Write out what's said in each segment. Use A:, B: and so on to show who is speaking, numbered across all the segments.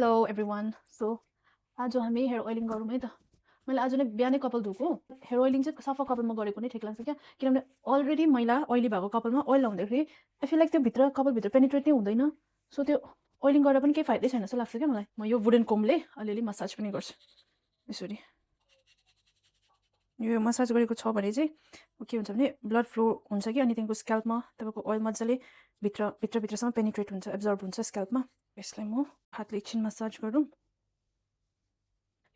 A: Hello everyone. So आज हामी hair oiling गरौँ है त। मैले आज नै बिहानै कपाल धोएको। हेयर ओइलिङ चाहिँ सफा कपालमा गरेको नै ठिक लाग्छ क्या, किनभने अलरेडी मैला ओइली भएको कपालमा ओइल लाउँदाखेरि आई फिल लाइक त्यो भित्र कपालभित्र पेनिट्रेट नै हुँदैन। सो त्यो ओइलिङ गरेर पनि केही फाइदै छैन जस्तो लाग्छ क्या मलाई। म यो वुडन कोमले अलिअलि मसाज पनि गर्छु यसरी। यो मसाज गरेको छ भने चाहिँ के हुन्छ भने ब्लड फ्लो हुन्छ कि, अनि त्यहाँको स्क्याल्पमा तपाईँको ओइल मजाले भित्रसम्म पेनिट्रेट हुन्छ, एब्जर्ब हुन्छ स्क्याल्पमा। यसलाई म हातले एकछिन मसाज गरौँ।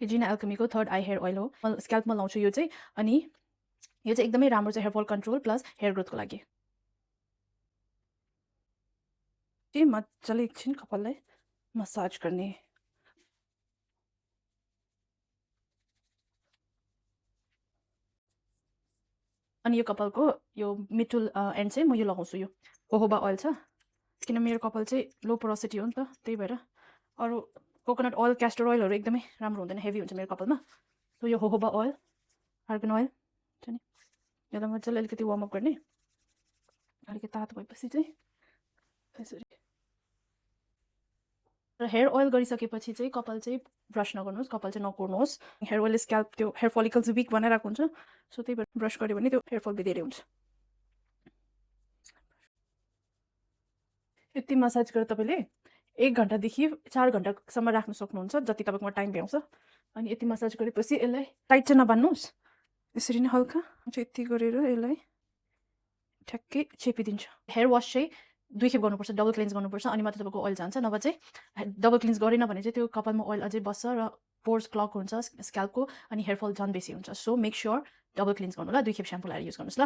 A: यो जिना एल्केमीको थर्ड आई हेयर ओइल हो, म स्क्याल्पमा लाउँछु यो चाहिँ। अनि यो चाहिँ एकदमै राम्रो छ हेयर फल कन्ट्रोल प्लस हेयर ग्रोथको लागि। मजाले एकछिन कपाललाई मसाज गर्ने। अनि यो कपालको यो मिडल एन्ड चाहिँ म यो लगाउँछु, यो होहोबा ओइल छ, किन मेरो कपाल चाहिँ लो पोरोसिटी हो नि त, त्यही भएर। अरू कोकोनट ओइल क्यास्टर ओइलहरू एकदमै राम्रो हुँदैन, हेभी हुन्छ मेरो कपालमा। सो यो होहोबा ओइल, आर्गन ओइल छ नि, यसलाई मजाले अलिकति वार्मअप गर्ने। अलिकति तातो भएपछि चाहिँ यसरी। र हेयर ओइल गरिसकेपछि चाहिँ कपाल चाहिँ ब्रस नगर्नुहोस्, कपाल चाहिँ नकोर्नुहोस्। हेयर ओइल स्क्याल्प त्यो हेयर फोलिकल्स विक बनाइरहेको हुन्छ, सो त्यही भएर ब्रस गऱ्यो भने त्यो हेयर फल धेरै हुन्छ। यति मसाज गरेर तपाईँले 1 घन्टादेखि 4 घन्टासम्म राख्न सक्नुहुन्छ, जति तपाईँकोमा टाइम भ्याउँछ। अनि यति मसाज गरेपछि यसलाई टाइट चाहिँ नबान्नुहोस्, यसरी नै हल्का चाहिँ यति गरेर यसलाई ठ्याक्कै चेपिदिन्छु। हेयर वास चाहिँ 2 खेप गर्नुपर्छ, डबल क्लिन्स गर्नुपर्छ, अनि मात्र तपाईँको ओइल जान्छ। नभए चाहिँ डबल क्लिन्स गरेन भने चाहिँ त्यो कपालमा ओइल अझै बस्छ र पोर्स क्लग हुन्छ स्क्याल्पको, अनि हेयर फल झन् बेसी हुन्छ। So make sure double kilns गर्नु ल, 2 खेप स्याम्पू लाएर युज गर्नुहोस् ल।